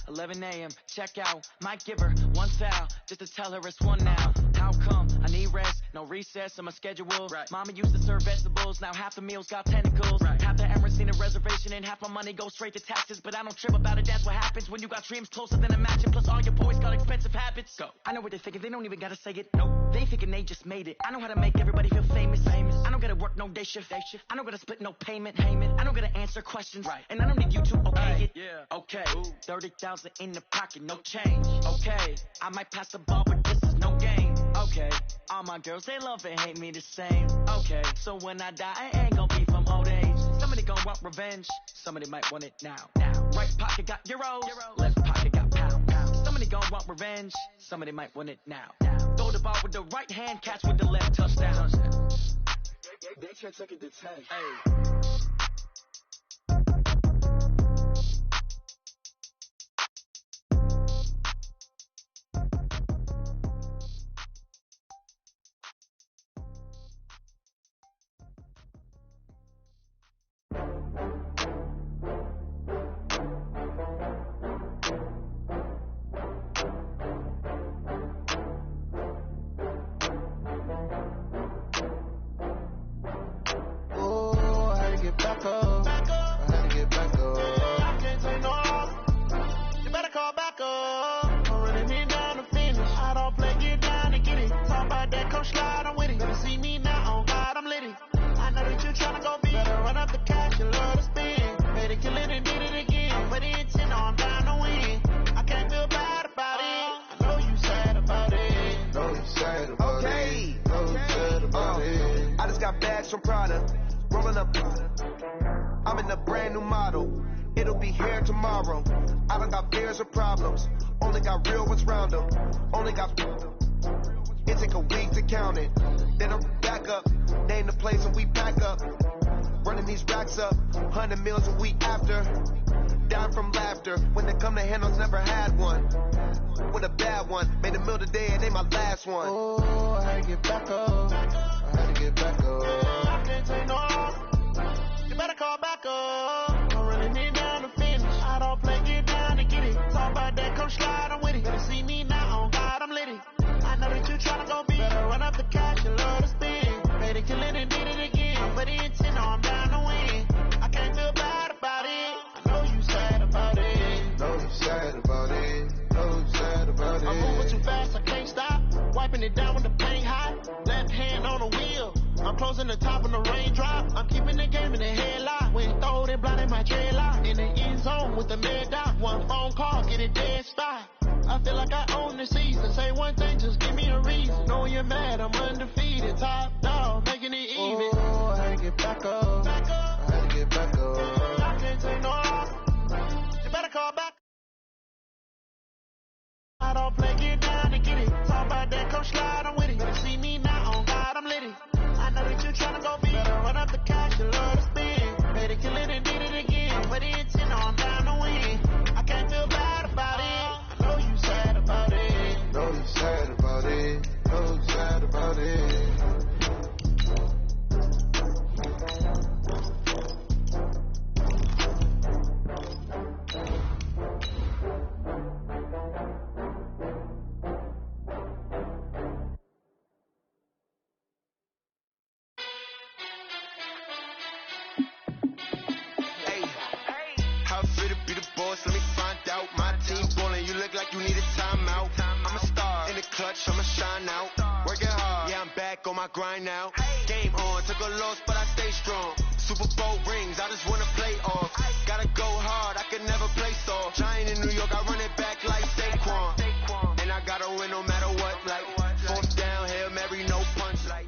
11 a.m. Check out. Might give her one foul just to tell her it's one now. How come? I need rest. No recess on my schedule. Right. Mama used to serve vegetables. Now half the meals got tentacles. Right. Half the Emirates need a reservation and half my money goes straight to taxes. But I don't trip about it. That's what happens when you got dreams closer than a match. Plus all your boys got expensive habits. Go. I know what they're thinking. They don't even gotta say it. Nope. They thinking they just made it. I know how to make everybody feel famous. I don't gotta work no day shift. I don't gotta split no payment. I don't gotta answer questions. Right. And I don't need you to okay it. Yeah. Okay. 30,000 in the pocket, no change. Okay. I might pass the ball, but this is no game. Okay. All my girls, they love and hate me the same. Okay. So when I die, I ain't gonna be from old age. Somebody gonna want revenge. Somebody might want it now. Right pocket got euros. Left pocket got pound. Somebody gonna want revenge. Somebody might want it now. Throw the ball with the right hand, catch with the left, touchdown. They can't take it to 10. Hey. I'm in a brand new model. It'll be here tomorrow. I done got fears or problems. Only got real ones round them. Only got. It take a week to count it. Then I'm back up. Name the place and we back up. Running these racks up. 100 meals a week after. Dying from laughter. When they come to handles, never had one. With a bad one. Made a meal today and ain't my last one. Oh, I had to get back up. I had to get back up. I can't take no. You better call back up. Don't really need down to finish. I don't play, get down to get it. Talk about that, come slide, I'm with it. Better see me now, on God, I'm lit it. I know that you tryna go big. Better run up the cash, you love to spend. Made it, kill it, and did it again. But the intent, no, I'm down to win. I can't feel bad about it. I know you sad about it. Know you sad about it. Know you sad about it. I'm moving too fast, I can't stop. Wiping it down with the paint hot. Left hand on the wheel. I'm closing the top of the raindrop. I'm keeping the game in the headlock. When throw it blind in my dreadlock. In the end zone with the mad dot. One phone call, get it dead spot. I feel like I own the season. Say one thing, just give me a reason. Know you're mad, I'm undefeated. Top dog, making it even. Oh, I had to get back up. I had to get back up. I can't take no off. You better call back. I don't play, get down and get it. Talk about that, come slide, I'm with it. Better see me now, on God, I'm lit it. I know that you tryna go big. Better run up the cash, you love to spend. Made it, kill it, and did it again. But the intent, no, I'm down to win. I can't feel bad about it. I know you sad about it. Know you sad about it. Know you sad about it. Like you need a timeout. I'm a star in the clutch, I'ma shine out. Working hard, yeah, I'm back on my grind now. Game on, took a loss, but I stay strong. Super Bowl rings, I just wanna play off. Gotta go hard, I can never play soft. Giant in New York, I run it back like Saquon. And I gotta win no matter what, like fourth down, Hail Mary, no punch, like.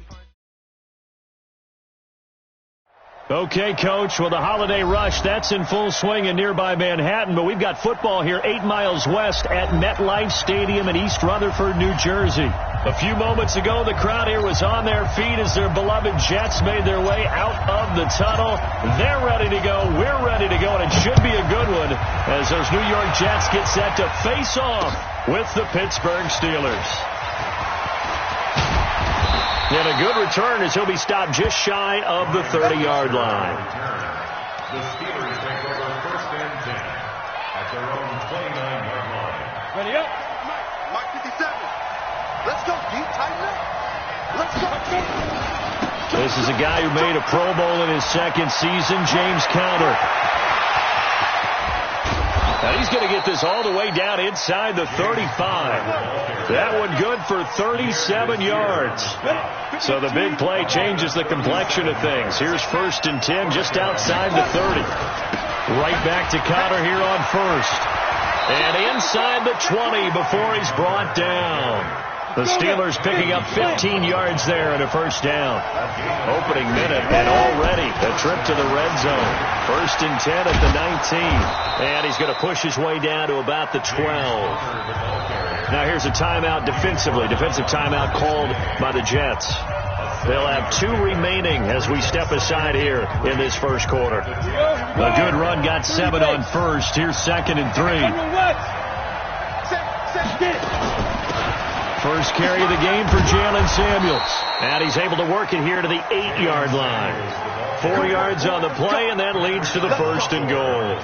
Okay, Coach, well, the holiday rush, that's in full swing in nearby Manhattan, but we've got football here 8 miles west at MetLife Stadium in East Rutherford, New Jersey. A few moments ago, the crowd here was on their feet as their beloved Jets made their way out of the tunnel. They're ready to go. We're ready to go, and it should be a good one as those New York Jets get set to face off with the Pittsburgh Steelers. And a good return as he'll be stopped just shy of the 30-yard line. The Steelers take over 1st and 10 at their own 29-yard Ready up. Mark 57. Let's go, deep, tighten up. Let's go. This is a guy who made a Pro Bowl in his second season, James Conner. Now he's going to get this all the way down inside the 35. That one good for 37 yards. So the big play changes the complexion of things. Here's 1st and 10 just outside the 30. Right back to Conner here on 1st. And inside the 20 before he's brought down. The Steelers picking up 15 yards there and a 1st down. Opening minute and already a trip to the red zone. 1st and 10 at the 19. And he's going to push his way down to about the 12. Now here's a timeout defensively. Defensive timeout called by the Jets. They'll have 2 remaining as we step aside here in this 1st quarter. A good run got 7 on 1st. Here's 2nd and 3. First carry of the game for Jalen Samuels. And he's able to work it here to the 8-yard line. 4 yards on the play, and that leads to the 1st and goal.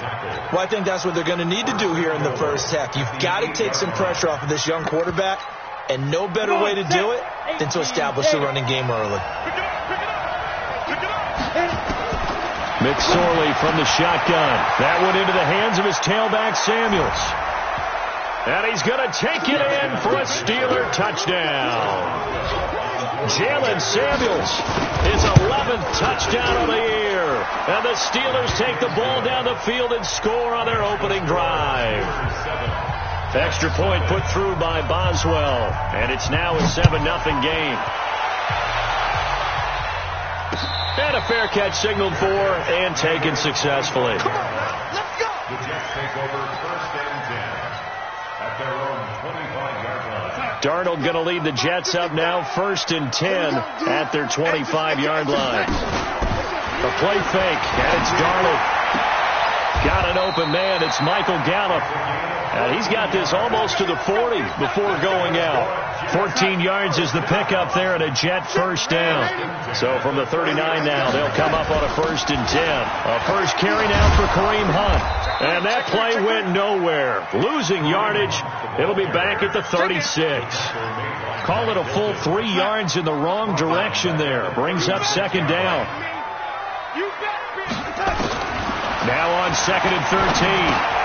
Well, I think that's what they're going to need to do here in the first half. You've got to take some pressure off of this young quarterback, and no better way to do it than to establish the running game early. McSorley from the shotgun. That one into the hands of his tailback, Samuels. And he's going to take it in for a Steeler touchdown. Jalen Samuels, his 11th touchdown of the year. And the Steelers take the ball down the field and score on their opening drive. Extra point put through by Boswell. And it's now a 7-0 game. And a fair catch signaled for and taken successfully. Come on, let's go. The Jets take over 1st and 10 at their own 25-yard line. Darnold going to lead the Jets up now, 1st and 10 at their 25-yard line. A play fake, and it's Darnold. Got an open man. It's Michael Gallup. And he's got this almost to the 40 before going out. 14 yards is the pickup there and a Jet 1st down. So from the 39 now, they'll come up on a 1st and 10. A first carry now for Kareem Hunt. And that play went nowhere. Losing yardage. It'll be back at the 36. Call it a full 3 yards in the wrong direction there. Brings up 2nd down. Now on 2nd and 13.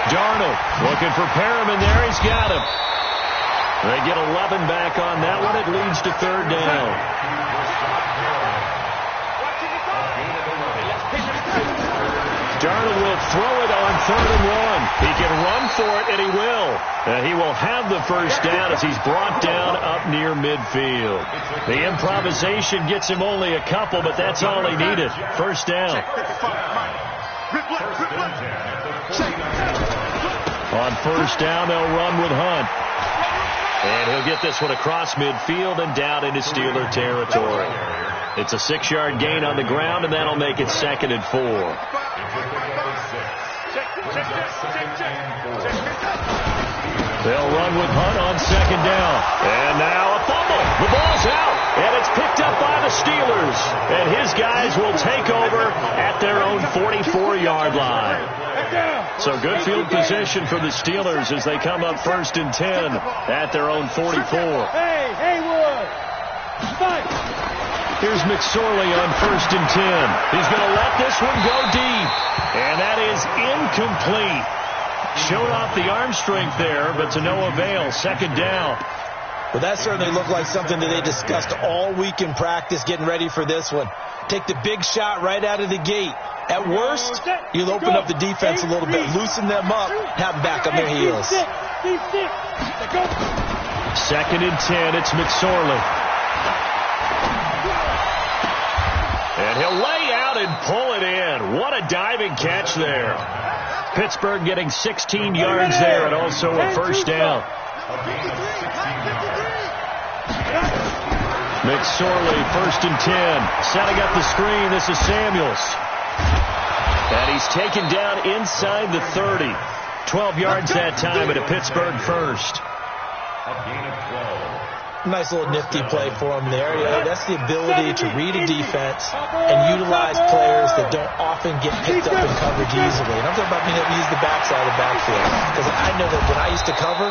Darnold looking for Perriman there. He's got him. They get 11 back on that one. It leads to 3rd down. Darnold will throw it on 3rd and 1. He can run for it, and he will. And he will have the 1st down as he's brought down up near midfield. The improvisation gets him only a couple, but that's all he needed. 1st down. On 1st down, they'll run with Hunt. And he'll get this one across midfield and down into Steeler territory. It's a 6-yard gain on the ground, and that'll make it 2nd and 4. They'll run with Hunt on 2nd down. And now a fumble. The ball's out, and it's picked up by the Steelers. And his guys will take over at their own 44-yard line. So good field position for the Steelers as they come up 1st and 10 at their own 44. Hey, Haywood. Fight. Here's McSorley on 1st and 10. He's going to let this one go deep. And that is incomplete. Showed off the arm strength there, but to no avail. 2nd down. Well, that certainly looked like something that they discussed all week in practice getting ready for this one. Take the big shot right out of the gate. At worst, you'll open up the defense a little bit, loosen them up, have them back on their heels. 2nd and 10, it's McSorley. And he'll lay out and pull it in. What a diving catch there. Pittsburgh getting 16 yards there and also a 1st down. McSorley, 1st and 10. Setting up the screen, this is Samuels. And he's taken down inside the 30. 12 yards that time at a Pittsburgh 1st. Nice little nifty play for him there. Yeah, that's the ability to read a defense and utilize players that don't often get picked up in coverage easily. And I'm talking about being able to use the backside of the backfield. Because I know that when I used to cover,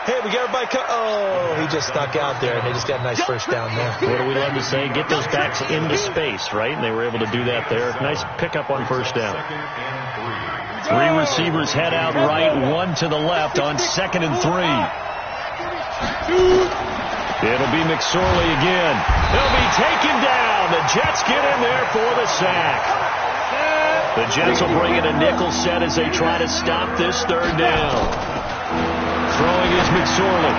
Hey, we got everybody. Oh, he just snuck out there, and they just got a nice first down there. What do we love to say? Get those backs into space, right? And they were able to do that there. Nice pickup on first down. 3 receivers head out right, 1 to the left on 2nd and 3. It'll be McSorley again. They'll be taken down. The Jets get in there for the sack. The Jets will bring in a nickel set as they try to stop this 3rd down. Throwing is McSorley.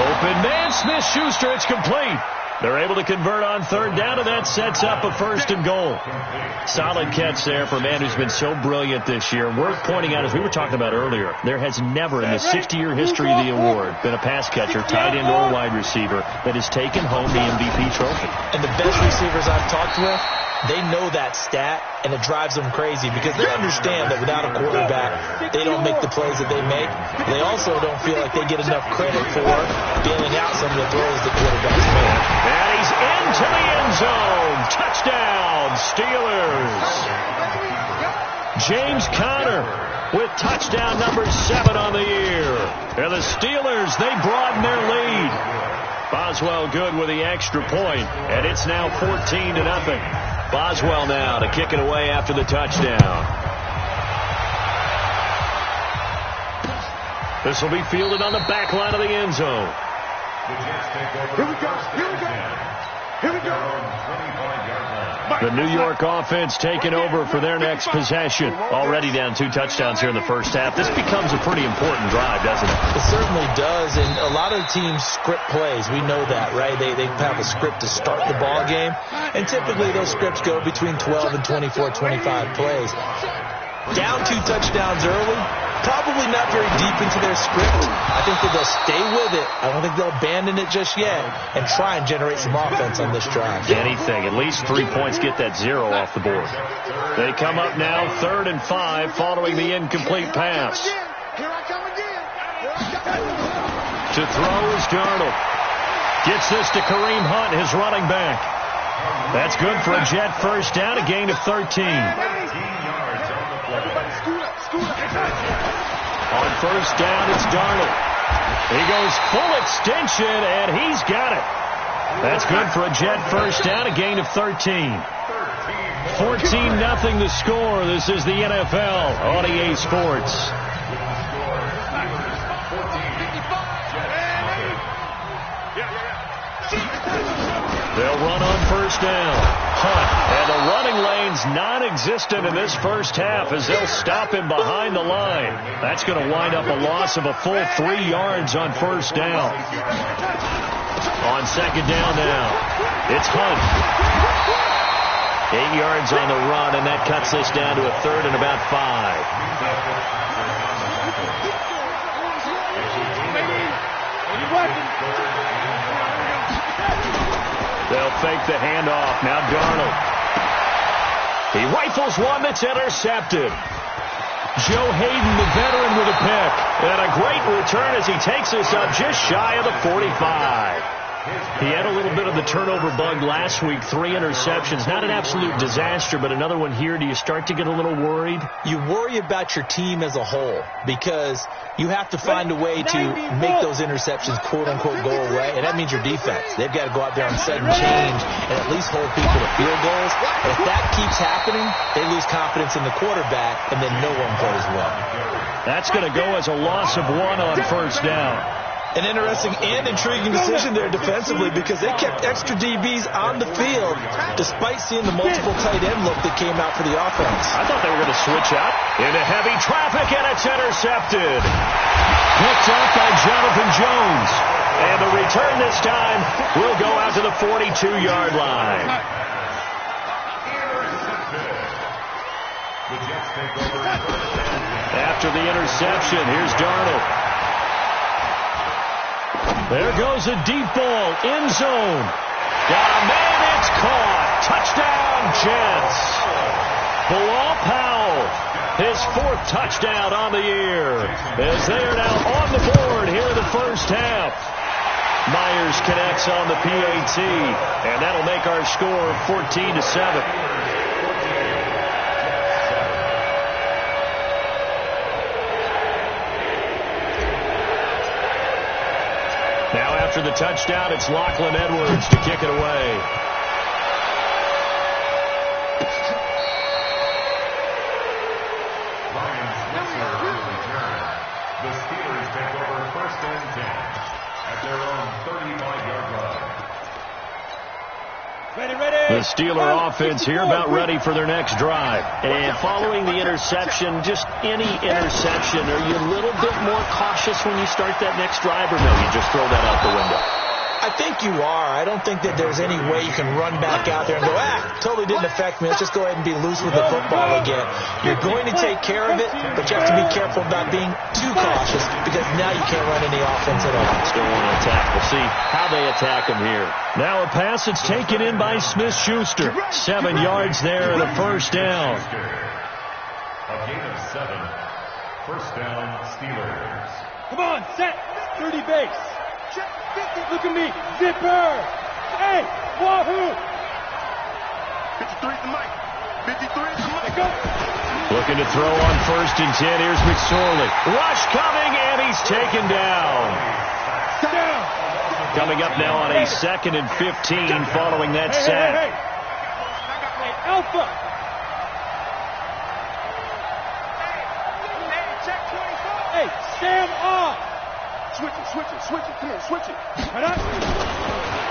Open man, Smith-Schuster. It's complete. They're able to convert on 3rd down, and that sets up a 1st and goal. Solid catch there for a man who's been so brilliant this year. Worth pointing out, as we were talking about earlier, there has never in the 60-year history of the award been a pass catcher, tight end, or wide receiver that has taken home the MVP trophy. And the best receivers I've talked with, they know that stat, and it drives them crazy because they understand that without a quarterback, they don't make the plays that they make. They also don't feel like they get enough credit for bailing out some of the throws that quarterbacks make. And he's into the end zone. Touchdown, Steelers. James Conner with touchdown number 7 on the year. And the Steelers, they broaden their lead. Boswell good with the extra point, and it's now 14-0. Boswell now to kick it away after the touchdown. This will be fielded on the back line of the end zone. Here we go. Here we go. Here we go. The New York offense taking over for their next possession. Already down 2 touchdowns here in the first half. This becomes a pretty important drive, doesn't it? It certainly does, and a lot of teams script plays. We know that, right? They have a script to start the ball game, and typically those scripts go between 12 and 24, 25 plays. Down 2 touchdowns early, probably not very deep into their script. I think that they'll stay with it. I don't think they'll abandon it just yet and try and generate some offense on this drive. Anything. At least 3 points, get that 0 off the board. They come up now 3rd and 5 following the incomplete pass. To throw is Darnold. Gets this to Kareem Hunt, his running back. That's good for a Jet first down, a gain of 13. On first down, it's Darnold. He goes full extension, and he's got it. That's good for a Jet first down, a gain of 13. 14-0 the score. This is the NFL on EA Sports. They'll run on first down. Hunt, and the running lane's non-existent in this first half as they'll stop him behind the line. That's going to wind up a loss of a full 3 yards on first down. On second down now, it's Hunt. 8 yards on the run, and that cuts this down to a 3rd and about 5. They'll fake the handoff. Now Darnold. He rifles one that's intercepted. Joe Hayden, the veteran, with a pick. And a great return as he takes us up just shy of the 45. He had a little bit of the turnover bug last week, 3 interceptions. Not an absolute disaster, but another one here. Do you start to get a little worried? You worry about your team as a whole because you have to find a way to make those interceptions, quote-unquote, go away, and that means your defense. They've got to go out there and set and change and at least hold people to field goals. And if that keeps happening, they lose confidence in the quarterback, and then no one plays well. That's going to go as a loss of 1 on first down. An interesting and intriguing decision there defensively because they kept extra DBs on the field despite seeing the multiple tight end look that came out for the offense. I thought they were going to switch up into heavy traffic, and it's intercepted. Picked up by Jonathan Jones. And the return this time will go out to the 42-yard line. After the interception, here's Darnold. There goes a deep ball, end zone. Got a man, it's caught. Touchdown, Jets. Bilal Powell, his 4th touchdown on the year, as they are now on the board here in the first half. Myers connects on the PAT, and that'll make our score 14-7. After the touchdown, it's Lachlan Edwards to kick it away. The Steelers take over 1st and 10 at their own 35-yard line. The Steeler offense here about ready for their next drive. And following the interception, just any interception, are you a little bit more cautious when you start that next drive, or no, you just throw that out the window? I think you are. I don't think that there's any way you can run back out there and go, totally didn't affect me. Let's just go ahead and be loose with the football again. You're going to take care of it, but you have to be careful about being too cautious because now you can't run any offense at all. Still want to attack. We'll see how they attack him here. Now a pass that's taken in by Smith-Schuster. 7 yards there and a first down. A gain of 7. First down, Steelers. Come on, set. 30 base. Look at me. Zipper. Hey, wahoo. 53 at the mic. 53 at the mic. Go. Looking to throw on 1st and 10. Here's McSorley. Rush coming, and he's taken down. Coming up now on a 2nd and 15 following that sack. Hey, Alpha. Hey, stand off. Switch it. Come on, switch it.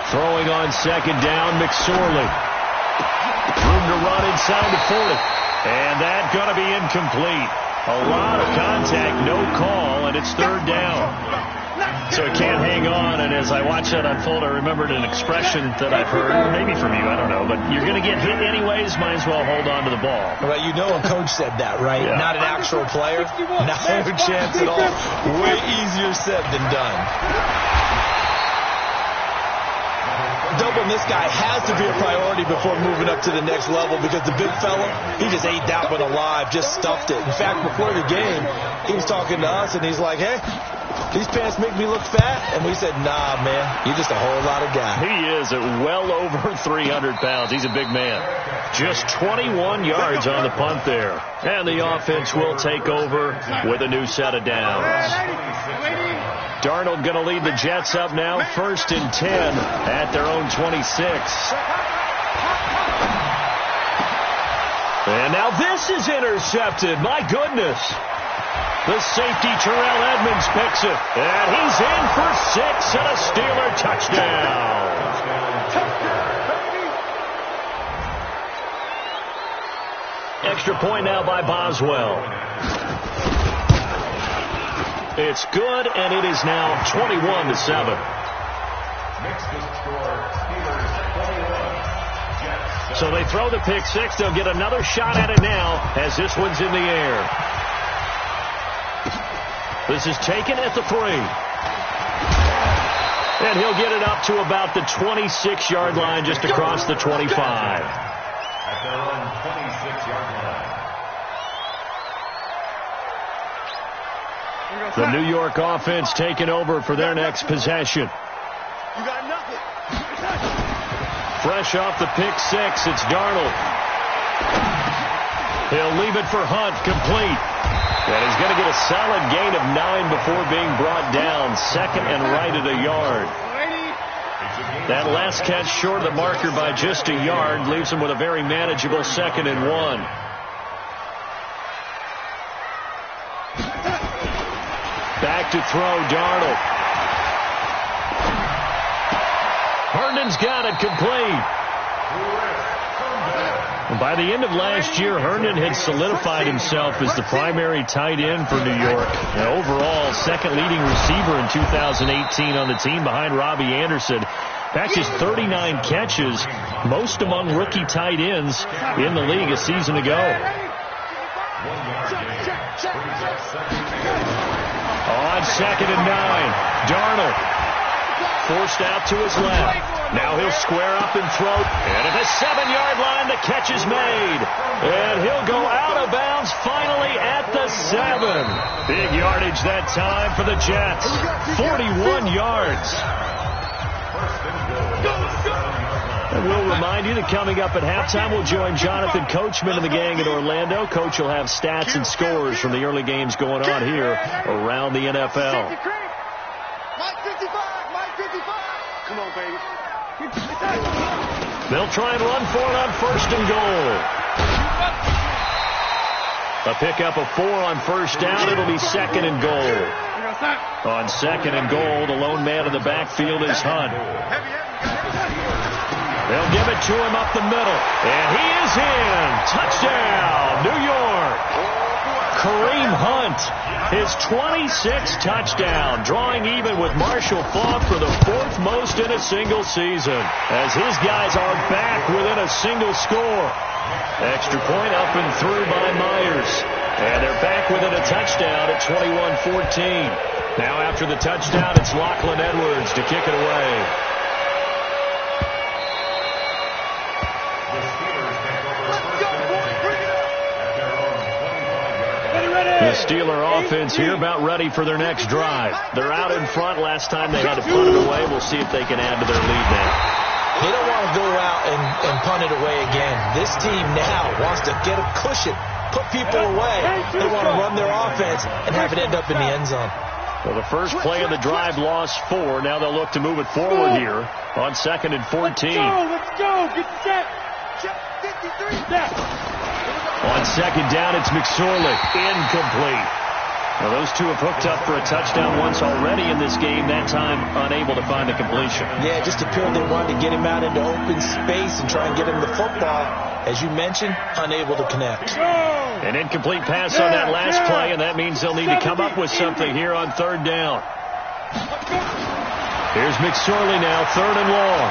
Throwing on 2nd down, McSorley. Room to run inside the 40. And that's going to be incomplete. A lot of contact, no call, and it's 3rd down. So it can't hang on, and as I watch that unfold, I remembered an expression that I've heard, maybe from you, I don't know, but you're going to get hit anyways, might as well hold on to the ball. Well, you know a coach said that, right? Yeah. Not an actual player. Not a chance at all. Way easier said than done. Doubling this guy has to be a priority before moving up to the next level because the big fella, he just ate that one alive, just stuffed it. In fact, before the game, he was talking to us, and he's like, hey, these pants make me look fat? And we said, nah, man, you're just a whole lot of guy. He is at well over 300 pounds. He's a big man. Just 21 yards on the punt there. And the offense will take over with a new set of downs. Darnold going to lead the Jets up now, 1st and 10 at their own 26. And now this is intercepted. My goodness. The safety, Terrell Edmonds, picks it. And he's in for 6 and a Steeler touchdown. Extra point now by Boswell. It's good, and it is now 21-7. So they throw the pick 6. They'll get another shot at it now as this one's in the air. This is taken at the 3. And he'll get it up to about the 26-yard line, just across the 25. At their own 26-yard line. The New York offense taking over for their next possession. You got nothing. Fresh off the pick 6, it's Darnold. He'll leave it for Hunt, complete. And he's going to get a solid gain of 9 before being brought down. 2nd and right at a yard. That last catch short of the marker by just a yard leaves him with a very manageable 2nd and 1. Back to throw, Darnold. Herndon's got it, complete. By the end of last year, Herndon had solidified himself as the primary tight end for New York. And overall, 2nd leading receiver in 2018 on the team behind Robbie Anderson. That's just 39 catches, most among rookie tight ends in the league a season ago. On 2nd and 9, Darnold forced out to his left. Now he'll square up and throw. And at the 7-yard line, the catch is made. And he'll go out of bounds finally at the 7. Big yardage that time for the Jets. 41 yards. And we'll remind you that coming up at halftime, we'll join Jonathan Coachman and the gang in Orlando. Coach will have stats and scores from the early games going on here around the NFL. Mike 55! Mike 55! Come on, baby. They'll try and run for it on first and goal. A pickup of 4 on first down. It'll be second and goal. On second and goal, the lone man in the backfield is Hunt. They'll give it to him up the middle. And he is in. Touchdown, New York. Kareem Hunt, his 26th touchdown, drawing even with Marshall Faulk for the 4th most in a single season, as his guys are back within a single score. Extra point up and through by Myers. And they're back within a touchdown at 21-14. Now after the touchdown, it's Lachlan Edwards to kick it away. The Steeler offense here about ready for their next drive. They're out in front. Last time they had to punt it away. We'll see if they can add to their lead now. They don't want to go out and punt it away again. This team now wants to get a cushion, put people away. They want to run their offense and have it end up in the end zone. Well, the first play of the drive lost 4. Now they'll look to move it forward here on second and 14. Let's go. Get set. Check 53. Step. On second down, it's McSorley. Incomplete. Now, those two have hooked up for a touchdown once already in this game, that time unable to find a completion. Yeah, it just appeared they wanted to get him out into open space and try and get him the football. As you mentioned, unable to connect. An incomplete pass on that last play, and that means they'll need to come up with something here on third down. Here's McSorley now, third and long.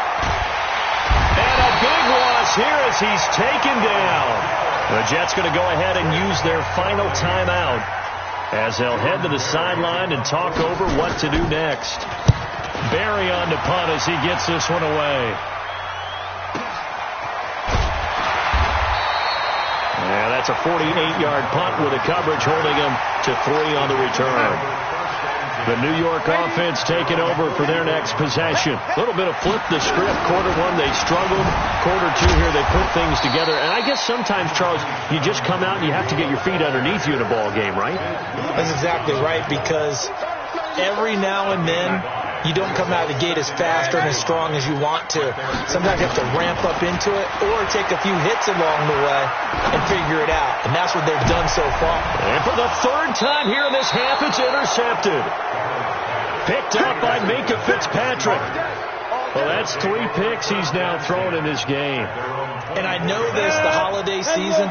And a big loss here as he's taken down. The Jets going to go ahead and use their final timeout as they'll head to the sideline and talk over what to do next. Barry on to punt as he gets this one away. Yeah, that's a 48-yard punt with a coverage holding him to 3 on the return. The New York offense taking over for their next possession. A little bit of flip the script. Quarter 1, they struggled. Quarter 2 here, they put things together. And I guess sometimes, Charles, you just come out and you have to get your feet underneath you in a ball game, right? That's exactly right, because every now and then you don't come out of the gate as fast or as strong as you want to. Sometimes you have to ramp up into it or take a few hits along the way and figure it out. And that's what they've done so far. And for the 3rd time here in this half, it's intercepted. Picked up by Minka Fitzpatrick. Well, that's 3 picks he's now thrown in this game. And I know this, the holiday season,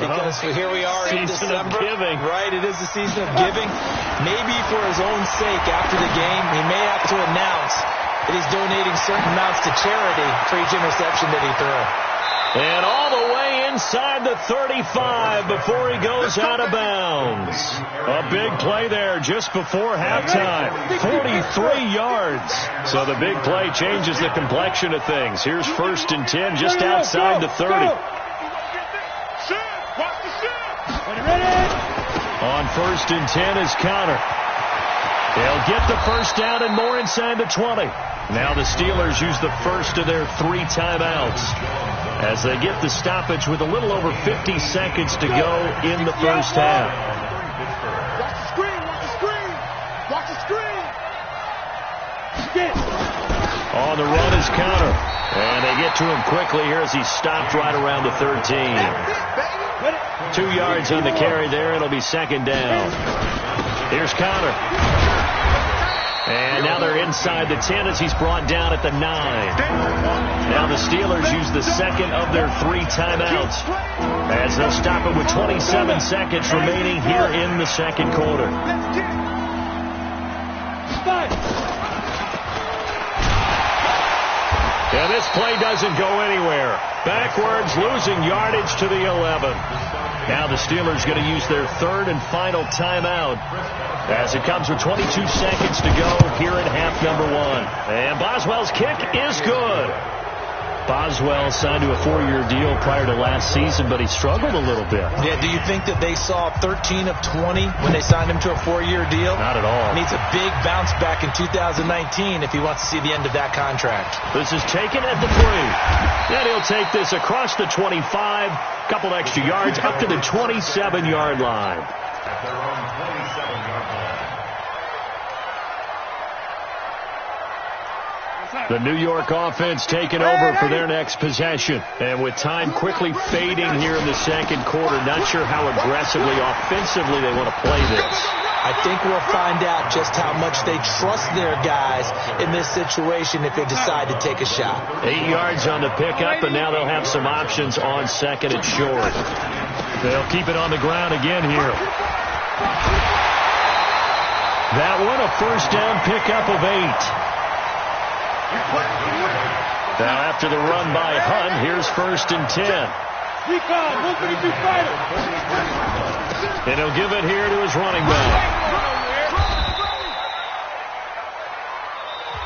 because here we are in December. Giving. Right, it is the season of giving. Maybe for his own sake, after the game, he may have to announce that he's donating certain amounts to charity for each interception that he threw. And all the way inside the 35 before he goes out of bounds. A big play there just before halftime. 43 yards. So the big play changes the complexion of things. Here's 1st and 10 just outside the 30. On 1st and 10 is Connor. They'll get the first down and more inside the 20. Now the Steelers use the first of their 3 timeouts as they get the stoppage with a little over 50 seconds to go in the first half. Watch the screen. Watch the screen. Watch the screen. On the run is Connor. And they get to him quickly here as he's stopped right around the 13. 2 yards on the carry there. It'll be 2nd down. Here's Connor. And now they're inside the 10 as he's brought down at the 9. Now the Steelers use the 2nd of their 3 timeouts as they'll stop it with 27 seconds remaining here in the 2nd quarter. And this play doesn't go anywhere. Backwards, losing yardage to the 11. Now the Steelers going to use their 3rd and final timeout as it comes with 22 seconds to go here at half number 1. And Boswell's kick is good. Boswell signed to a 4-year deal prior to last season, but he struggled a little bit. Yeah, do you think that they saw 13 of 20 when they signed him to a 4-year deal? Not at all. Needs a big bounce back in 2019 if he wants to see the end of that contract. This is taken at the 3. And he'll take this across the 25, couple extra yards, up to the 27-yard line. At their own 27-yard line. The New York offense taking over for their next possession. And with time quickly fading here in the second quarter, not sure how aggressively, offensively they want to play this. I think we'll find out just how much they trust their guys in this situation if they decide to take a shot. 8 yards on the pickup, and now they'll have some options on second and short. They'll keep it on the ground again here. That one, a first down pickup of 8. Now after the run by Hunt, here's 1st and 10. And he'll give it here to his running back.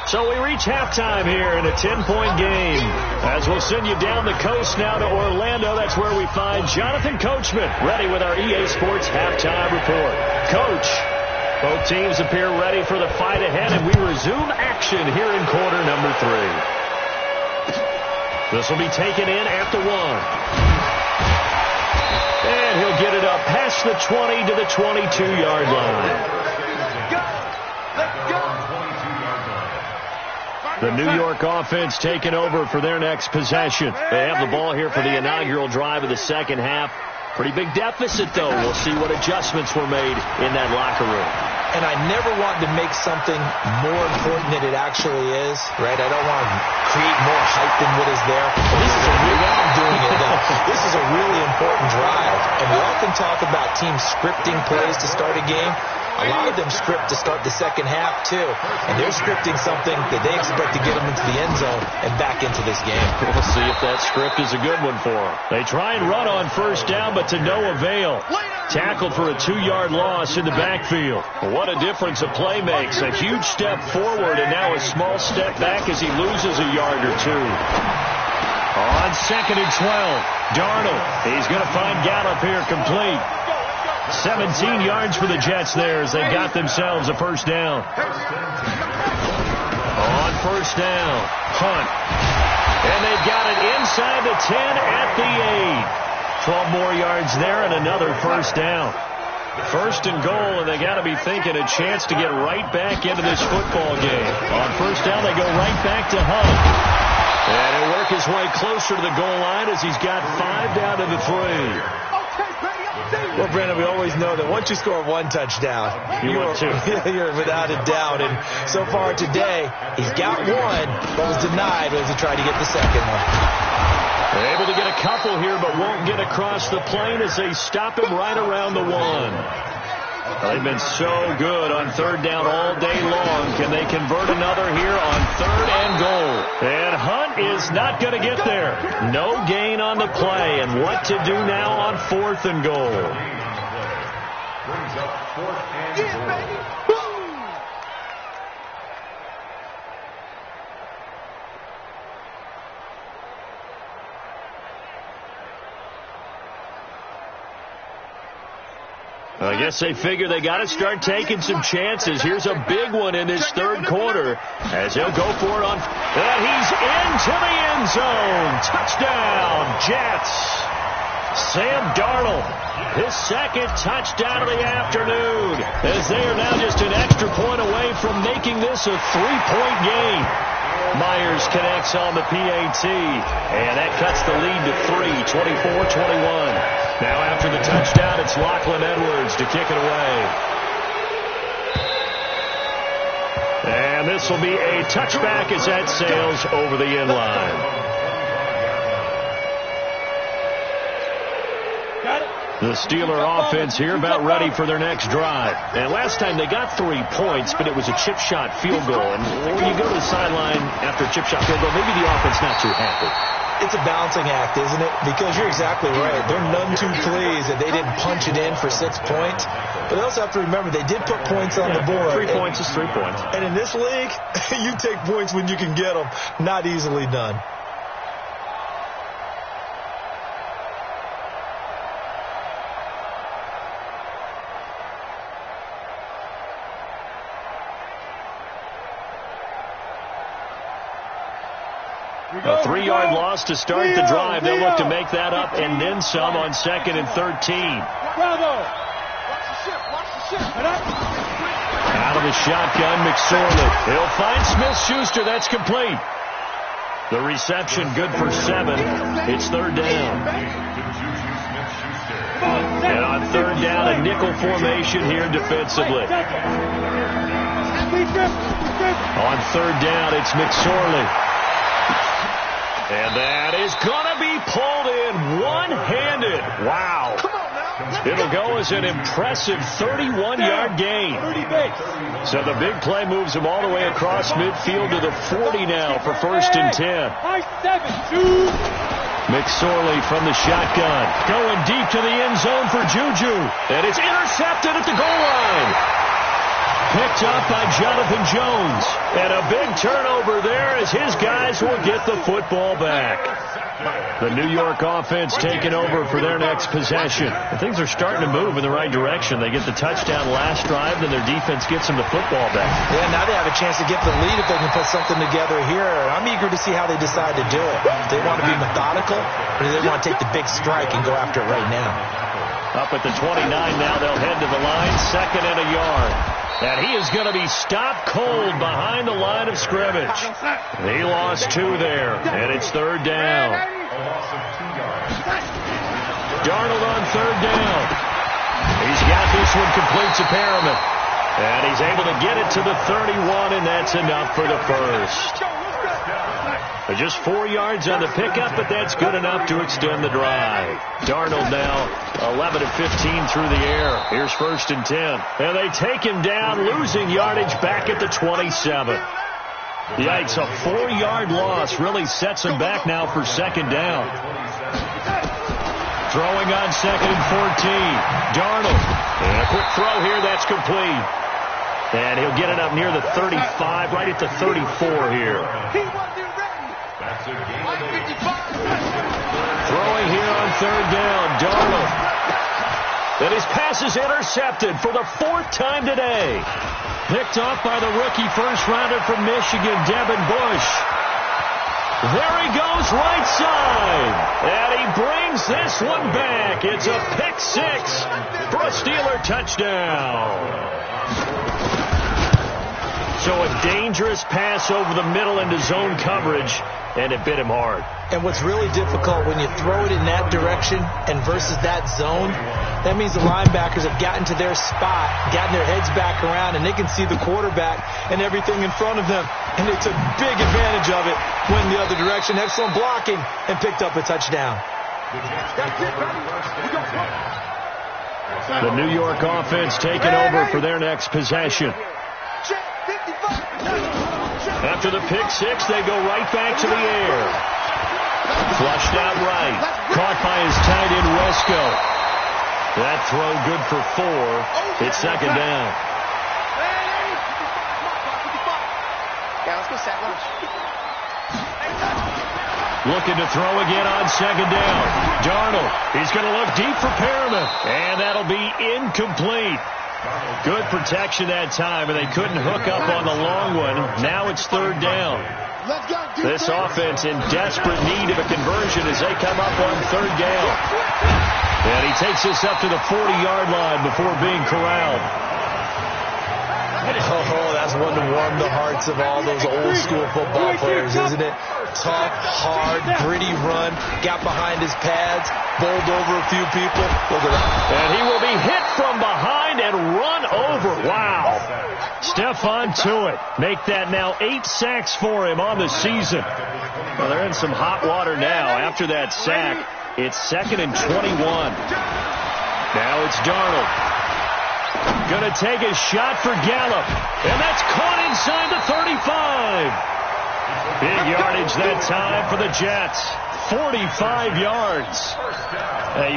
So we reach halftime here in a 10-point game. As we'll send you down the coast now to Orlando, that's where we find Jonathan Coachman, ready with our EA Sports halftime report. Coach, both teams appear ready for the fight ahead, and we resume action here in quarter number 3. This will be taken in at the 1. And he'll get it up past the 20 to the 22-yard line. The New York offense taking over for their next possession. They have the ball here for the inaugural drive of the second half. Pretty big deficit, though. We'll see what adjustments were made in that locker room. And I never want to make something more important than it actually is, right? I don't want to create more hype than what is there. But this is a I'm doing it now. This is a really important drive. And we often talk about teams scripting plays to start a game. A lot of them script to start the second half, too. And they're scripting something that they expect to get them into the end zone and back into this game. We'll see if that script is a good one for them. They try and run on first down, but to no avail. Tackled for a 2-yard loss in the backfield. What a difference a play makes. A huge step forward and now a small step back as he loses a yard or two. On 2nd and 12, Darnold. He's going to find Gallup here complete. 17 yards for the Jets there as they got themselves a first down. On first down, Hunt. And they've got it inside the 10 at the 8. 12 more yards there and another first down. First and goal, and they got to be thinking a chance to get right back into this football game. On first down, they go right back to Hunt. And he'll work his way closer to the goal line as he's got 5 down to the 3. Well, Brandon, we always know that once you score one touchdown, you're without a doubt. And so far today, he's got one, but was denied as he tried to get the second one. They're able to get a couple here, but won't get across the plane as they stop him right around the 1. They've been so good on third down all day long. Can they convert another here on 3rd and goal? And Hunt is not going to get there. No gain on the play. And what to do now on 4th and goal? Brings up 4th and goal. I guess they figure they got to start taking some chances. Here's a big one in this third quarter as he'll go for it on. And he's into the end zone. Touchdown, Jets. Sam Darnold, his second touchdown of the afternoon, as they are now just an extra point away from making this a 3-point game. Myers connects on the PAT, and that cuts the lead to 3, 24-21. Now after the touchdown, it's Lachlan Edwards to kick it away. And this will be a touchback as that sails over the end line. The Steeler offense here about ready for their next drive. And last time they got 3 points, but it was a chip shot field goal. And when you go to the sideline after a chip shot field goal, maybe the offense not too happy. It's a balancing act, isn't it? Because you're exactly right. They're none too pleased that they didn't punch it in for 6 points. But they also have to remember they did put points on the board. 3 points is 3 points. And in this league, you take points when you can get them. Not easily done. A 3-yard loss to start the drive. They'll look to make that up and then some on 2nd and 13. Bravo! Watch the ship, watch the ship. Out of the shotgun, McSorley. He'll find Smith-Schuster. That's complete. The reception good for 7. It's third down. And on third down, a nickel formation here defensively. On third down, it's McSorley. And that is going to be pulled in one-handed. Wow. It'll go as an impressive 31-yard gain. So the big play moves him all the way across midfield to the 40 now for first and 10. McSorley from the shotgun. Going deep to the end zone for Juju. And it's intercepted at the goal line. Picked up by Jonathan Jones. And a big turnover there as his guys will get the football back. The New York offense taking over for their next possession. And things are starting to move in the right direction. They get the touchdown last drive, then their defense gets them the football back. Yeah, now they have a chance to get the lead if they can put something together here. I'm eager to see how they decide to do it. Do they want to be methodical, or do they want to take the big strike and go after it right now? Up at the 29 now, they'll head to the line, 2nd and a yard. And he is going to be stopped cold behind the line of scrimmage. He lost 2 there, and it's third down. Darnold on third down. He's got this one complete to Perriman. And he's able to get it to the 31, and that's enough for the first. Just 4 yards on the pickup, but that's good enough to extend the drive. Darnold now 11 of 15 through the air. Here's first and 10. And they take him down, losing yardage back at the 27. Yikes, a 4-yard loss really sets him back now for second down. Throwing on 2nd and 14. Darnold. And a quick throw here, that's complete. And he'll get it up near the 35, right at the 34 here. Throwing here on third down, Darnold. And his pass is intercepted for the 4th time today. Picked off by the rookie first-rounder from Michigan, Devin Bush. There he goes right side. And he brings this one back. It's a pick 6 for a Steeler touchdown. So a dangerous pass over the middle into zone coverage, and it bit him hard. And what's really difficult when you throw it in that direction and versus that zone, that means the linebackers have gotten to their spot, gotten their heads back around, and they can see the quarterback and everything in front of them. And they took big advantage of it, went the other direction, excellent blocking, and picked up a touchdown. The New York offense taking over for their next possession. After the pick 6, they go right back to the air. Flushed out right. Caught by his tight end, Wesco. That throw good for 4. It's second down. Yeah, let's go set lunch. Looking to throw again on second down. Darnold. He's going to look deep for Perriman. And that'll be incomplete. Good protection that time, and they couldn't hook up on the long one. Now it's third down. This offense in desperate need of a conversion as they come up on third down. And he takes this up to the 40-yard line before being corralled. Oh, that's one to warm the hearts of all those old-school football players, isn't it? Tough, hard, gritty run. Got behind his pads, bowled over a few people. Look at that. And he will be hit from behind and run over. Wow. Stephon Tuitt make that now 8 sacks for him on the season. Well, they're in some hot water now. After that sack, it's 2nd and 21. Now it's Darnold. Going to take a shot for Gallup. And that's caught inside the 35. Big yardage that time for the Jets. 45 yards.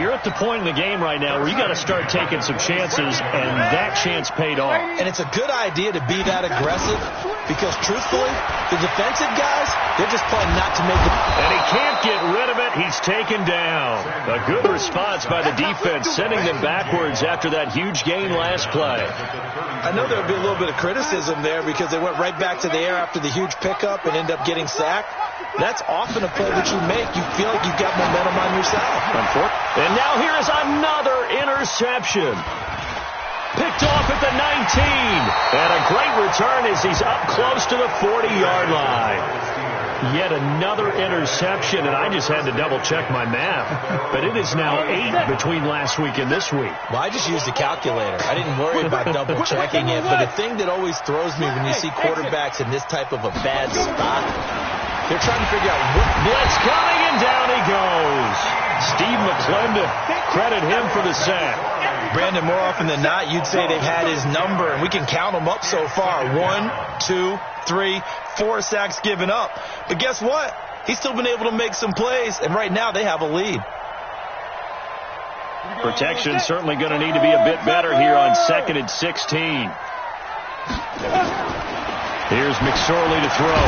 You're at the point in the game right now where you got to start taking some chances, and that chance paid off. And it's a good idea to be that aggressive because, truthfully, the defensive guys, they're just playing not to make it. And he can't get rid of it. He's taken down. A good response by the defense, sending them backwards after that huge gain last play. I know there'll be a little bit of criticism there because they went right back to the air after the huge pickup and end up getting sacked. That's often a play that you make. You feel like you've got momentum on your side. And now here is another interception. Picked off at the 19. And a great return as he's up close to the 40-yard line. Yet another interception, and I just had to double-check my math. But it is now 8 between last week and this week. Well, I just used a calculator. I didn't worry about double-checking it. But the thing that always throws me when you see quarterbacks in this type of a bad spot, they're trying to figure out what blitz coming, and down he goes. Steve McClendon, credit him for the sack. Brandon, more often than not, you'd say they've had his number, and we can count them up so far. 1, 2, 3, 4 sacks given up. But guess what? He's still been able to make some plays, and right now they have a lead. Protection certainly going to need to be a bit better here on 2nd and 16. Here's McSorley to throw.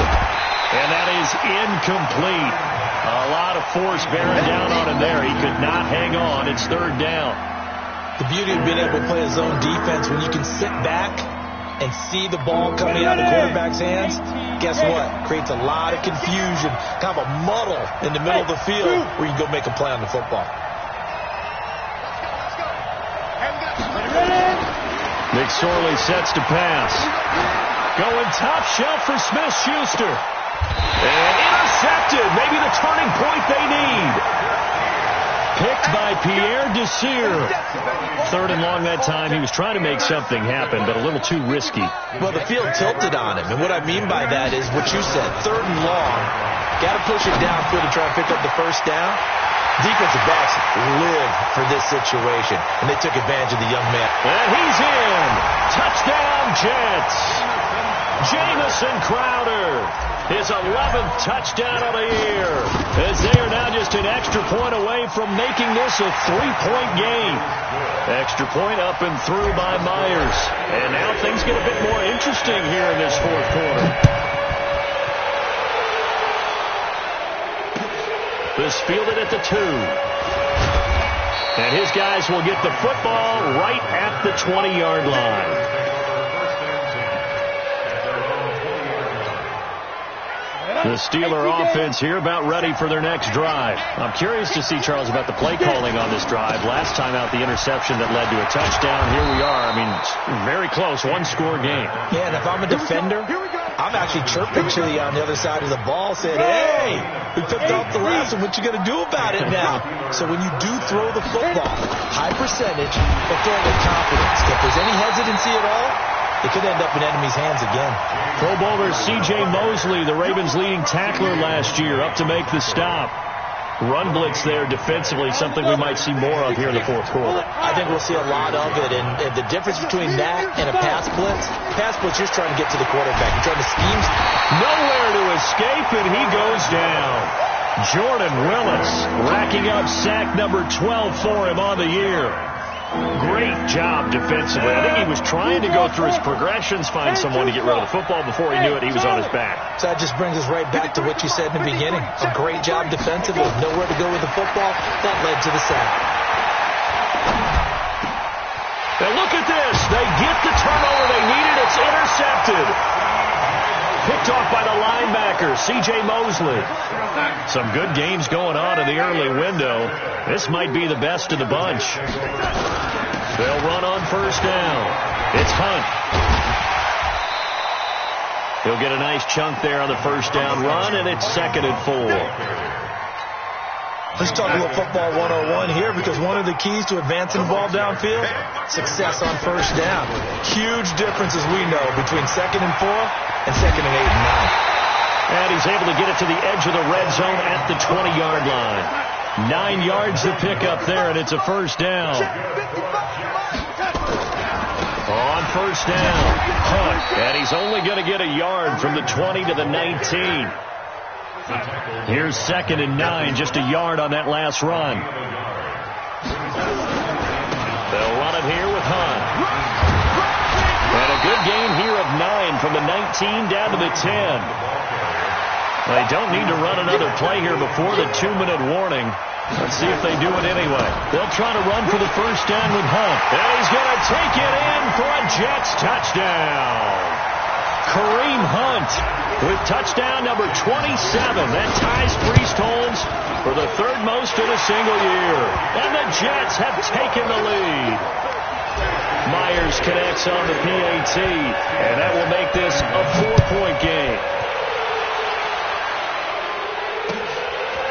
And that is incomplete. A lot of force bearing down on him there. He could not hang on. It's 3rd down. The beauty of being able to play a zone defense when you can sit back and see the ball coming out of the quarterback's hands, guess what? Creates a lot of confusion, kind of a muddle in the middle of the field where you can go make a play on the football. McSorley sets to pass. Going top shelf for Smith-Schuster. And intercepted. Maybe the turning point they need. Picked by Pierre Desir. 3rd and long that time. He was trying to make something happen, but a little too risky. Well, the field tilted on him. And what I mean by that is what you said. 3rd and long. Got to push it downfield to try and pick up the first down. Defensive backs live for this situation, and they took advantage of the young man. And he's in. Touchdown, Jets. Jamison Crowder, his 11th touchdown of the year, as they are now just an extra point away from making this a 3-point game. Extra point up and through by Myers. And now things get a bit more interesting here in this 4th quarter. This fielded at the 2. And his guys will get the football right at the 20-yard line. The Steeler offense here about ready for their next drive. I'm curious to see, Charles, about the play calling on this drive. Last time out, the interception that led to a touchdown. Here we are. I mean, very close, 1-score game. Yeah, and if I'm a defender, I'm actually chirping to you on the other side of the ball, saying, hey, we picked off the last one. What you going to do about it now? So when you do throw the football, high percentage, but throw it with confidence. If there's any hesitancy at all, it could end up in enemy's hands again. Pro Bowler C.J. Mosley, the Ravens' leading tackler last year, up to make the stop. Run blitz there defensively, something we might see more of here in the 4th quarter. I think we'll see a lot of it, and the difference between that and a pass blitz, just trying to get to the quarterback. You're trying to scheme. Nowhere to escape, and he goes down. Jordan Willis racking up sack number 12 for him on the year. Great job defensively. I think he was trying to go through his progressions, find someone to get rid of the football. Before he knew it, he was on his back. So that just brings us right back to what you said in the beginning. A great job defensively. Nowhere to go with the football. That led to the sack. And look at this. They get the turnover they needed. It's intercepted. Picked off by the linebacker, C.J. Mosley. Some good games going on in the early window. This might be the best of the bunch. They'll run on 1st down. It's Hunt. He'll get a nice chunk there on the 1st down run, and it's 2nd and 4. Let's talk a little football 101 here, because one of the keys to advancing the ball downfield, success on 1st down. Huge difference, as we know, between 2nd and 4 and 2nd and 8 and 9. And he's able to get it to the edge of the red zone at the 20-yard line. 9 yards to pick up there, and it's a 1st down. On 1st down, Hunt, and he's only going to get a yard from the 20 to the 19. Here's 2nd and 9, just a yard on that last run. They'll run it here with Hunt. And a good gain here of 9 from the 19 down to the 10. They don't need to run another play here before the 2-minute warning. Let's see if they do it anyway. They'll try to run for the 1st down with Hunt. And he's going to take it in for a Jets touchdown. Kareem Hunt with touchdown number 27. That ties Priest Holmes for the 3rd most in a single year. And the Jets have taken the lead. Myers connects on the PAT, and that will make this a 4-point game.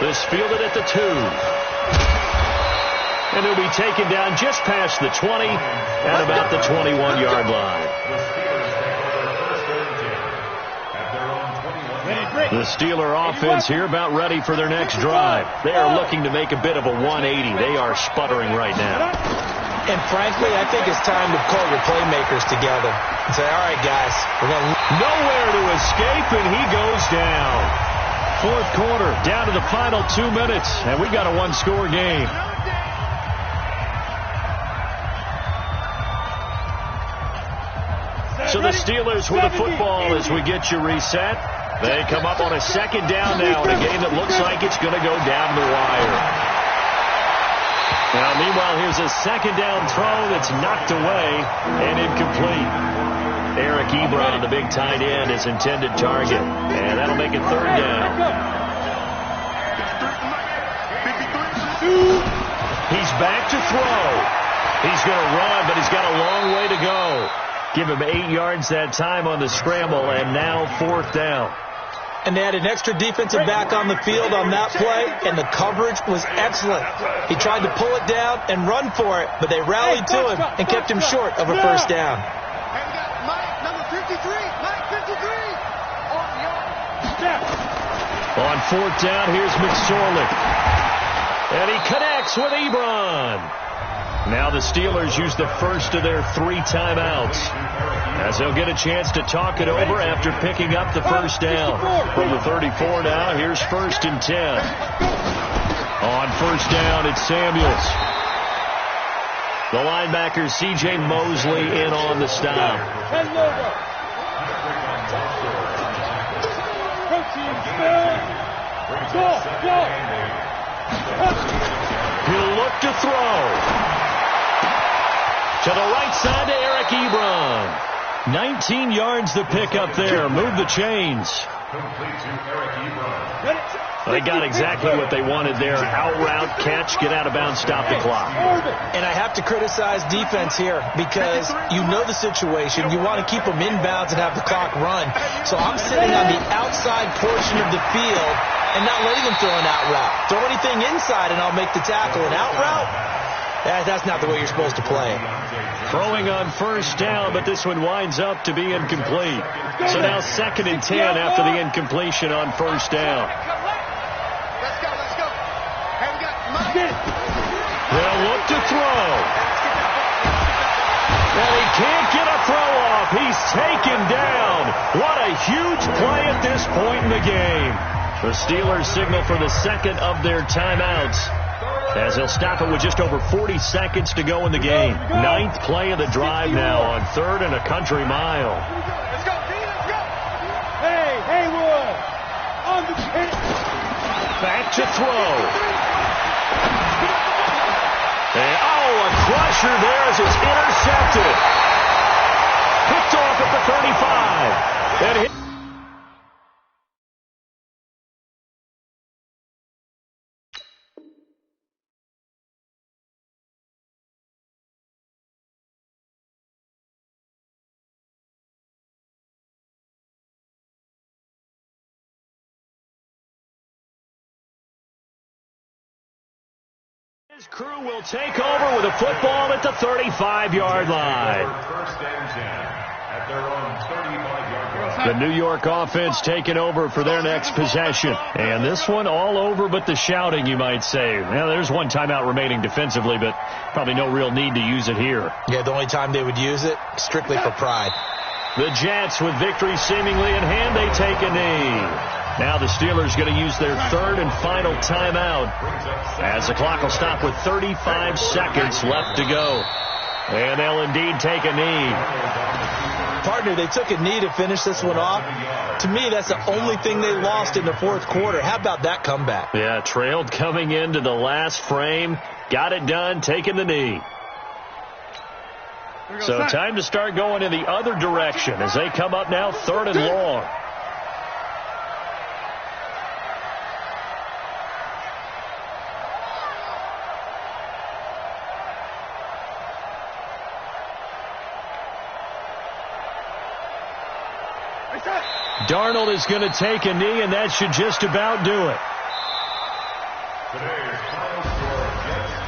This fielded at the 2. And it'll be taken down just past the 20 at about the 21-yard line. The Steeler offense here about ready for their next drive. They are looking to make a bit of a 180. They are sputtering right now. And frankly, I think it's time to call your playmakers together and say, all right, guys, we're going to... Nowhere to escape, and he goes down. Fourth quarter, down to the final 2 minutes, and we got a one-score game. So the Steelers with the football as we get you reset. They come up on a second down now in a game that looks like it's going to go down the wire. Now, meanwhile, here's a second down throw that's knocked away and incomplete. Eric Ebron, the big tight end, is intended target. And that'll make it third down. He's back to throw. He's going to run, but he's got a long way to go. Give him 8 yards that time on the scramble, and now fourth down. And they had an extra defensive back on the field on that play, and the coverage was excellent. He tried to pull it down and run for it, but they rallied to him and kept him short of a first down. And we got Mike, number 53. Mike 53. On fourth down, here's McSorley. And he connects with Ebron. Now the Steelers use the first of their 3 timeouts, as they'll get a chance to talk it over after picking up the first down. From the 34 now, here's 1st and 10. On first down, it's Samuels. The linebacker, C.J. Mosley, in on the stop. He'll look to throw. To the right side to Eric Ebron. 19 yards to pick up there. Move the chains. They got exactly what they wanted there. Out route, catch, get out of bounds, stop the clock. And I have to criticize defense here because you know the situation. You want to keep them inbounds and have the clock run. So I'm sitting on the outside portion of the field and not letting them throw an out route. Throw anything inside and I'll make the tackle. An out route? That's not the way you're supposed to play. Throwing on first down, but this one winds up to be incomplete. So now 2nd and 10 after the incompletion on first down. Let's go. And we got Mike. They'll look to throw. And he can't get a throw off. He's taken down. What a huge play at this point in the game. The Steelers signal for the second of their timeouts, as they'll stop it with just over 40 seconds to go in the game. 9th play of the drive now on 3rd and a country mile. Let's go, D, let's go. Hey, Haywood. On the pin. Back to throw. And, a crusher there as it's intercepted. Picked off at the 35. And hit. His crew will take over with a football at the 35-yard line. First and 10 at their own 35-yard line. The New York offense taking over for their next possession. And this one all over but the shouting, you might say. Well, there's one timeout remaining defensively, but probably no real need to use it here. Yeah, the only time they would use it, strictly for pride. The Jets, with victory seemingly in hand, they take a knee. Now the Steelers going to use their 3rd and final timeout, as the clock will stop with 35 seconds left to go. And they'll indeed take a knee. Partner, they took a knee to finish this one off. To me, that's the only thing they lost in the 4th quarter. How about that comeback? Yeah, trailed coming into the last frame. Got it done, taking the knee. So time to start going in the other direction as they come up now 3rd and long. Darnold is going to take a knee, and that should just about do it.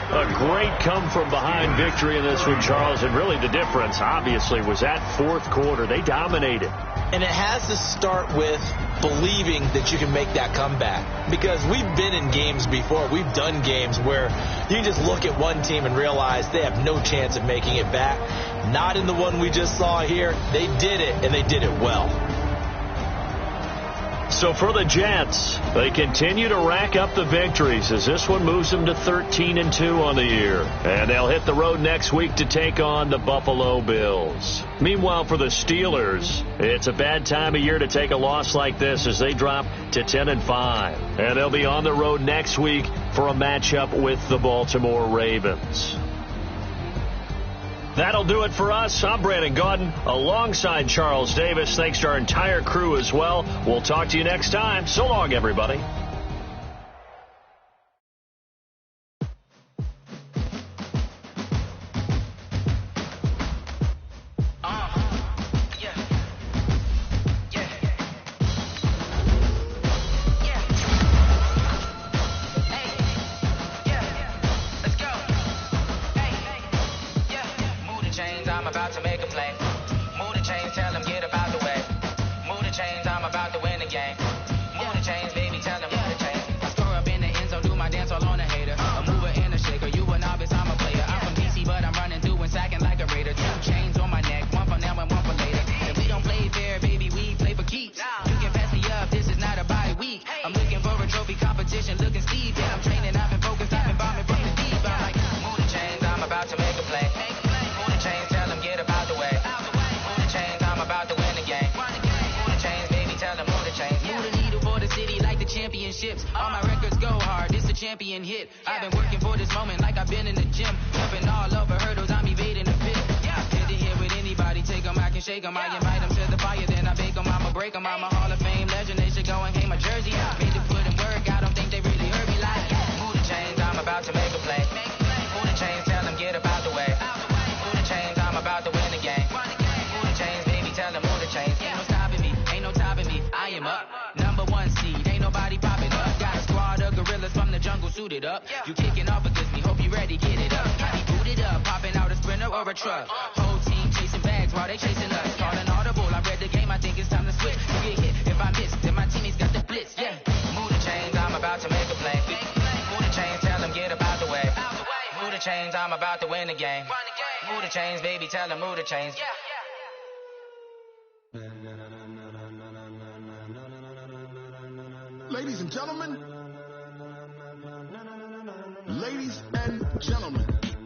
A great come-from-behind victory in this one, Charles, and really the difference, obviously, was that fourth quarter. They dominated. And it has to start with believing that you can make that comeback. Because we've been in games before. We've done games where you can just look at one team and realize they have no chance of making it back. Not in the one we just saw here. They did it, and they did it well. So for the Jets, they continue to rack up the victories as this one moves them to 13-2 on the year. And they'll hit the road next week to take on the Buffalo Bills. Meanwhile, for the Steelers, it's a bad time of year to take a loss like this as they drop to 10-5. And they'll be on the road next week for a matchup with the Baltimore Ravens. That'll do it for us. I'm Brandon Gaudin alongside Charles Davis. Thanks to our entire crew as well. We'll talk to you next time. So long, everybody. All my records go hard, it's a champion hit. I've been working for this moment like I've been in the gym. Jumping all over hurdles, I'm evading the pit. Hit to hit with anybody, take them, I can shake them. I invite them to the fire, then I bake them, I'ma break them. I'm a Hall of Fame legend, they should go and hang my jersey. Made to put in work, I don't think they really heard me like. Move the chains, I'm about to make a play. Move the chains, tell them get up out the way. Move the chains, I'm about to win the game. Move the chains, baby, tell them move the chains. Ain't no stopping me, ain't no topping me, I am up. Number one seed, ain't nobody popping up. Got a squad of gorillas from the jungle suited up. You kicking off against me, hope you ready, get it up. I be booted up, popping out a sprinter or a truck. Whole team chasing bags while they chasing us. Calling audible, I read the game, I think it's time to switch. You get hit, if I miss, then my teammates got the blitz, yeah. Move the chains, I'm about to make a play. Move the chains, tell them get up out the way. Move the chains, I'm about to win the game. Move the chains, baby, tell them move the chains. Ladies and gentlemen,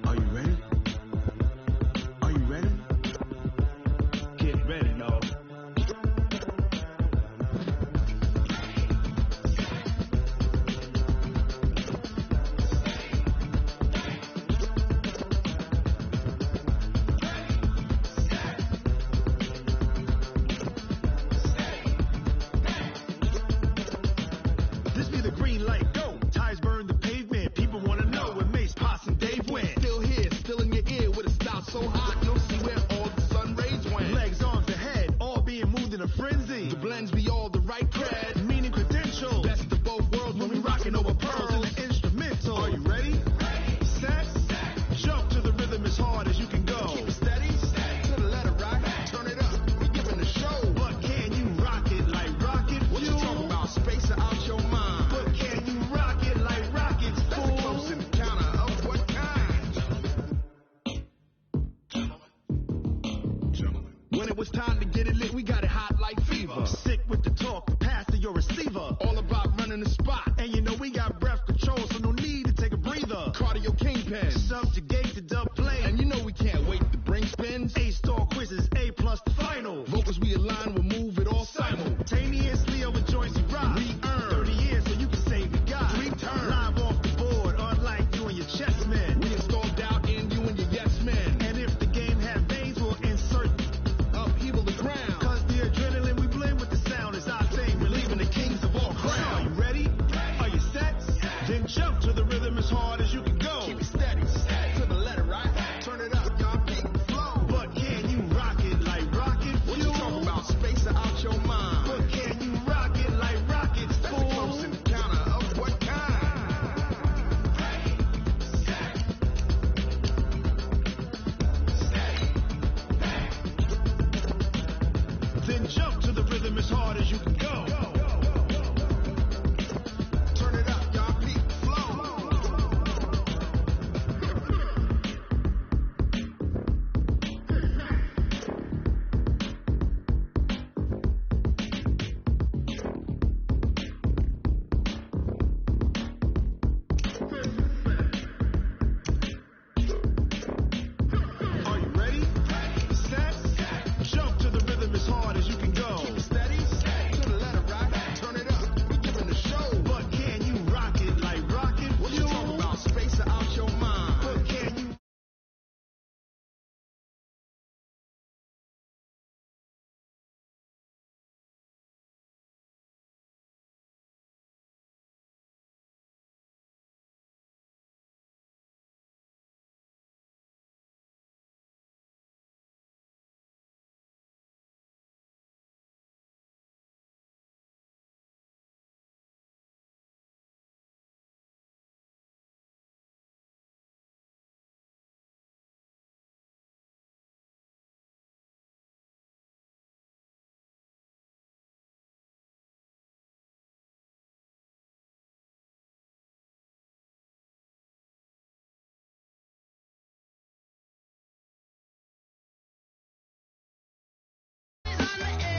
are you ready? Are you ready? Get ready, y'all. This be the green light, go. Ties burn the pavement. People want to know where Mace, Posse, and Dave went. Still here, still in your ear with a style so hot. You'll see where all the sun rays went. Legs, arms, and head, all being moved in a frenzy. The blends be all the right cred, meaning credential. Best of both worlds when we rocking over pearls and the instrumental. Are you ready? Set, jump to the rhythm as hard as you can go. Keep it steady, to the letter rock. Turn it up, we giving the show. But can you rock it like rocket? What you talking about? Space out your mind. But can you rock it like rockets? That's a close encounter of what kind? When it was time to get it lit, we got it hot like fever. Sick with the talk, pass to your receiver. All about running the spot. And you know we got breath control, so no need to take a breather. Cardio kingpin, subjugate the dub play. And you know we can't wait to bring spins. A-star quizzes, A+ the final. Vocals we align, we'll move it all simultaneously over joints you rock. We earn 30 years so you can say we got 3 turns. Live off the board, unlike you and your chess men. We installed doubt in you and your yes men. And if the game has veins, we'll insert upheaval. on the air.